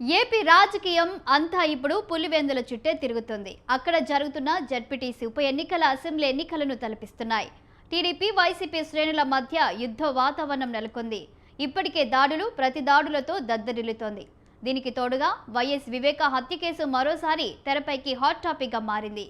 AP రాజకీయం అంతా ఇప్పుడు పులివెందుల చుట్టే తిరుగుతుంది. అక్కడ జరుగుతున్న జడ్పీటీసీ ఉప ఎన్నికల అసెంబ్లీ ఎన్నికలను తలపిస్తున్నాయి. టీడీపీ వైసీపీ శ్రేణుల మధ్య యుద్ధ వాతావరణం నెలకొంది. ఇప్పటికే దాడులు ప్రతి దాడులతో దద్దరిల్లుతోంది. దీనికి తోడుగా వైఎస్ వివేక హత్య కేసు మరోసారి తెరపైకి హాట్ టాపిక్గా మారింది.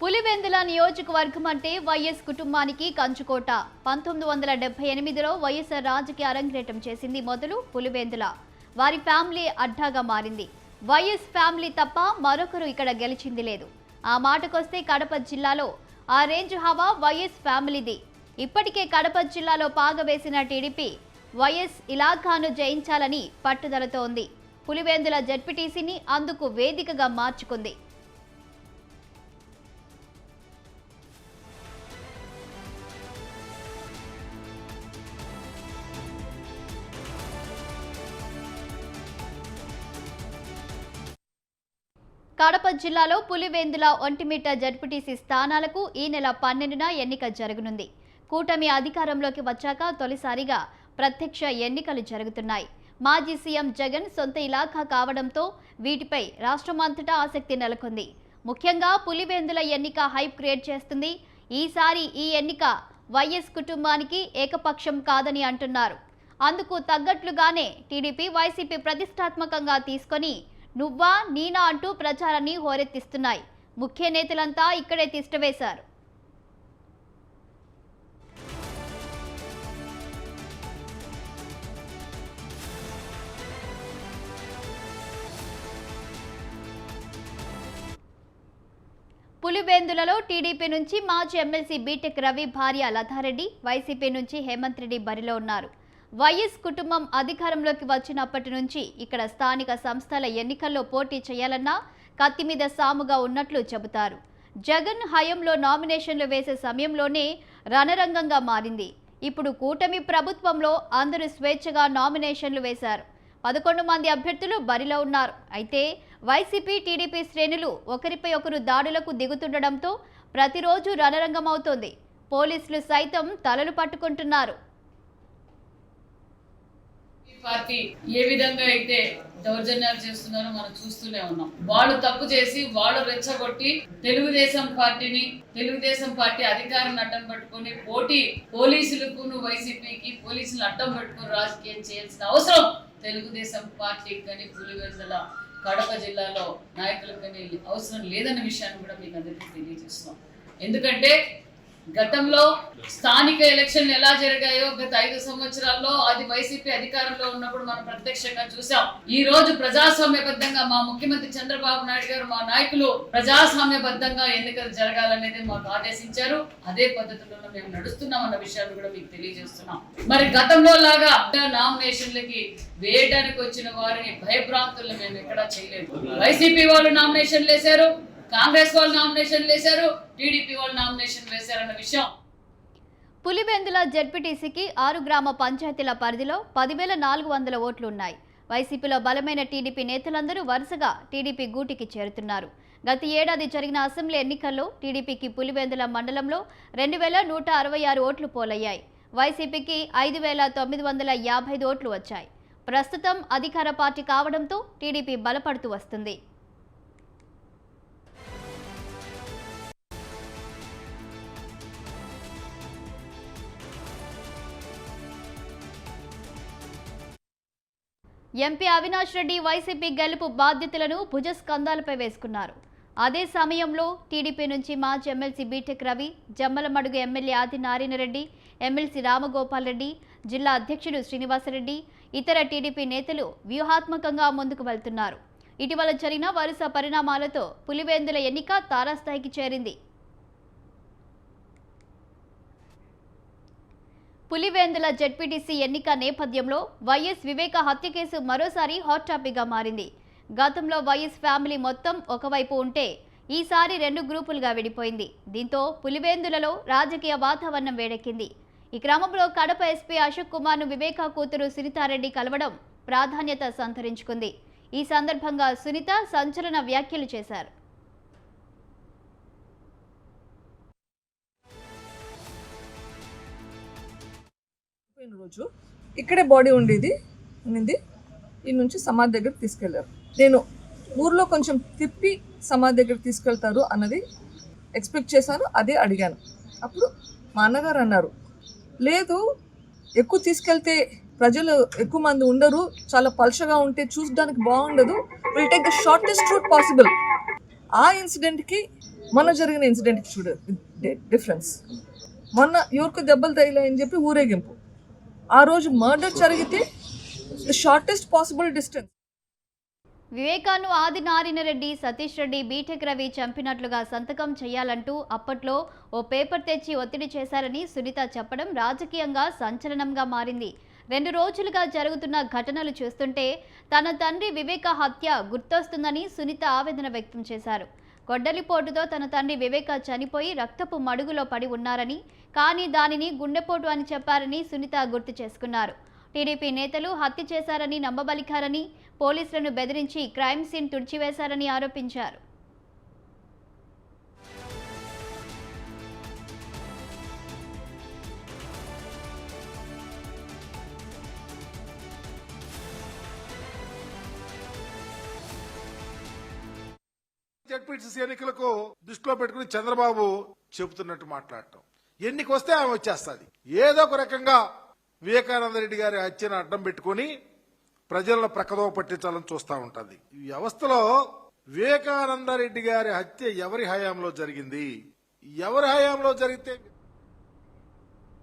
పులివెందుల నియోజకవర్గం అంటే వైఎస్ కుటుంబానికి కంచుకోట. 1978లో వైఎస్ఆర్ రాజకీయ అరంగేట్రం చేసింది మొదలు పులివెందుల. వారి ఫ్యామిలీ అడ్డాగా మారింది. వైఎస్ ఫ్యామిలీ తప్ప మరొకరు ఇక్కడ గెలిచింది లేదు. ఆ మాటకొస్తే కడప జిల్లాలో ఆ రేంజ్ హవా వైఎస్ ఫ్యామిలీది. ఇప్పటికే కడప జిల్లాలో పాగవేసిన టీడీపీ వైఎస్ ఇలాఖాను జయించాలని పట్టుదలతో ఉంది. పులివెందుల జడ్పీటీసీని అందుకు వేదికగా మార్చుకుంది. కడప జిల్లాలో పులివెందుల ఒంటిమిట్ట జడ్పీటీసీ స్థానాలకు ఈ నెల 12న ఎన్నిక జరగనుంది. కూటమి అధికారంలోకి వచ్చాక తొలిసారిగా ప్రత్యక్ష ఎన్నికలు జరుగుతున్నాయి. మాజీ సీఎం జగన్ సొంత ఇలాఖా కావడంతో వీటిపై రాష్ట్రమంతటా ఆసక్తి నెలకొంది. ముఖ్యంగా పులివెందుల ఎన్నిక హైప్ క్రియేట్ చేస్తుంది. ఈసారి ఈ ఎన్నిక వైఎస్ కుటుంబానికి ఏకపక్షం కాదని అంటున్నారు. అందుకు తగ్గట్లుగానే టీడీపీ వైసీపీ ప్రతిష్టాత్మకంగా తీసుకొని నువ్వా నీనా అంటూ ప్రచారాన్ని హోరెత్తిస్తున్నాయి. ముఖ్య నేతలంతా ఇక్కడే తిష్టవేశారు. పులివెందులలో టీడీపీ నుంచి మాజీ ఎమ్మెల్సీ బీటెక్ రవి భార్య లతారెడ్డి, వైసీపీ నుంచి హేమంత్ రెడ్డి బరిలో ఉన్నారు. వైఎస్ కుటుంబం అధికారంలోకి వచ్చినప్పటి నుంచి ఇక్కడ స్థానిక సంస్థల ఎన్నికల్లో పోటీ చేయాలన్నా కత్తి మీద సాముగా ఉన్నట్లు చెబుతారు. జగన్ హయాంలో నామినేషన్లు వేసే సమయంలోనే రణరంగంగా మారింది. ఇప్పుడు కూటమి ప్రభుత్వంలో అందరూ స్వేచ్ఛగా నామినేషన్లు వేశారు. 11 మంది అభ్యర్థులు బరిలో ఉన్నారు. అయితే వైసీపీ టీడీపీ శ్రేణులు ఒకరిపై ఒకరు దాడులకు దిగుతుండడంతో ప్రతిరోజు రణరంగమవుతోంది. పోలీసులు సైతం తలలు పట్టుకుంటున్నారు. పార్టీ ఏ విధంగా అయితే దౌర్జన్యాలు చేస్తున్నారో మనం చూస్తూనే ఉన్నాం. వాళ్ళు తప్పు చేసి వాళ్ళు రెచ్చగొట్టి తెలుగుదేశం పార్టీ అధికారాన్ని అడ్డం పట్టుకొని పోలీసులకు వైసీపీకి పోలీసులు అడ్డం పట్టుకొని రాజకీయం చేయాల్సిన అవసరం తెలుగుదేశం పార్టీకి కానీ పులివెందుల కడప జిల్లాలో నాయకులకు కానీ అవసరం లేదన్న విషయాన్ని కూడా మీకు అందరికీ తెలియజేస్తున్నాం. ఎందుకంటే గతంలో స్థానిక ఎలక్షన్లు ఎలా జరిగాయో గత 5 సంవత్సరాల్లో అది వైసీపీ అధికారంలో ఉన్నప్పుడు మనం ప్రత్యక్షంగా చూసాం. ఈ రోజు ప్రజాస్వామ్యబద్ధంగా మా ముఖ్యమంత్రి చంద్రబాబు నాయుడు గారు, మా నాయకులు ప్రజాస్వామ్యబద్ధంగా ఎన్నికలు జరగాలనేది మాకు ఆదేశించారు. అదే పద్ధతిలో మేము నడుస్తున్నాం అన్న విషయాన్ని కూడా మీకు తెలియజేస్తున్నాం. మరి గతంలో లాగా నామినేషన్లకి వేయడానికి వచ్చిన వారిని భయభ్రాంతులను మేము ఎక్కడా చేయలేదు. వైసీపీ వాళ్ళు నామినేషన్లు వేశారు, కాంగ్రెస్ వాళ్ళు నామినేషన్ వేశారు, టీడీపీ వాళ్ళు నామినేషన్ వేశారన్న విషయం. పులివెందుల జడ్పీటీసీకి 6 గ్రామ పంచాయతీల పరిధిలో 10,400 ఓట్లు ఉన్నాయి. వైసీపీలో బలమైన టీడీపీ నేతలందరూ వరుసగా టీడీపీ గూటికి చేరుతున్నారు. గత ఏడాది జరిగిన అసెంబ్లీ ఎన్నికల్లో టీడీపీకి పులివెందుల మండలంలో 2,166 ఓట్లు పోలయ్యాయి. వైసీపీకి 5,955 ఓట్లు వచ్చాయి. ప్రస్తుతం అధికార పార్టీ కావడంతో టీడీపీ బలపడుతూ వస్తుంది. ఎంపీ అవినాష్ రెడ్డి వైసీపీ గెలుపు బాధ్యతలను భుజస్కంధాలపై వేసుకున్నారు. అదే సమయంలో టీడీపీ నుంచి మాజీ MLC BTech Ravi, Jammalamadugu MLA Adinarayana Reddy, MLC Ramagopal Reddy, జిల్లా అధ్యక్షుడు శ్రీనివాసరెడ్డి, ఇతర టీడీపీ నేతలు వ్యూహాత్మకంగా ముందుకు వెళ్తున్నారు. ఇటీవల జరిగిన వరుస పరిణామాలతో పులివెందుల ఎన్నిక తారాస్థాయికి చేరింది. పులివెందుల జడ్పీటీసీ ఎన్నిక నేపథ్యంలో వైఎస్ వివేక హత్య కేసు మరోసారి హాట్ టాపిక్గా మారింది. గతంలో వైఎస్ ఫ్యామిలీ మొత్తం ఒకవైపు ఉంటే ఈసారి 2 గ్రూపులుగా విడిపోయింది. దీంతో పులివెందులలో రాజకీయ వాతావరణం వేడెక్కింది. ఈ క్రమంలో కడప ఎస్పీ అశోక్ కుమార్ను వివేకా కూతురు సునీతారెడ్డి కలవడం ప్రాధాన్యత సంతరించుకుంది. ఈ సందర్భంగా సునీత సంచలన వ్యాఖ్యలు చేశారు. రోజు ఇక్కడే బాడీ ఉండేది ఈ నుంచి సమాధి దగ్గర తీసుకెళ్లారు. నేను ఊర్లో కొంచెం తిప్పి సమాధి దగ్గర తీసుకెళ్తారు అన్నది ఎక్స్పెక్ట్ చేశాను, అదే అడిగాను. అప్పుడు మా అన్నగారు అన్నారు, లేదు ఎక్కువ తీసుకెళ్తే ప్రజలు ఎక్కువ మంది ఉండరు, చాలా పల్చగా ఉంటే చూడడానికి బాగుండదు, will take the shortest route possible. ఆ ఇన్సిడెంట్కి మొన్న జరిగిన ఇన్సిడెంట్కి చూడ డిఫరెన్స్. మొన్న ఎవరికి దెబ్బలు తగిలాయని చెప్పి ఊరేగింపు, ఆ రోజు మర్డర్ జరిగితే ద షార్టెస్ట్ పాసిబుల్ డిస్టెన్స్. వివేకాను ఆదినారాయణరెడ్డి, సతీష్ రెడ్డి, బీటెక్ రవి చంపినట్లుగా సంతకం చేయాలంటూ అప్పట్లో ఓ పేపర్ తెచ్చి ఒత్తిడి చేశారని సునీత చెప్పడం రాజకీయంగా సంచలనంగా మారింది. 2 రోజులుగా జరుగుతున్న ఘటనలు చూస్తుంటే తన తండ్రి వివేక హత్య గుర్తొస్తుందని సునీత ఆవేదన వ్యక్తం చేశారు. గొడ్డలిపోటుతో తన తండ్రి వివేక చనిపోయి రక్తపు మడుగులో పడి ఉన్నారని, కానీ దానిని గుండెపోటు అని చెప్పారని సునీత గుర్తు చేసుకున్నారు. టీడీపీ నేతలు హత్య చేశారని నమ్మబలికారని, పోలీసులను బెదిరించి క్రైమ్ సీన్ తుడిచివేశారని ఆరోపించారు. జడ్పీటీసీ ఎన్నికలకు దృష్టిలో పెట్టుకుని చంద్రబాబు చెబుతున్నట్టు మాట్లాడటం, ఎన్నిక వస్తే ఆమె వచ్చేస్తుంది. ఏదో ఒక రకంగా వివేకానంద రెడ్డి గారి హత్యను అడ్డం పెట్టుకుని ప్రజలను ప్రక్కదో పట్టించాలని చూస్తూ ఉంటుంది. ఈ వ్యవస్థలో వివేకానంద రెడ్డి గారి హత్య ఎవరి హయాంలో జరిగింది, ఎవరి హయాంలో జరిగితే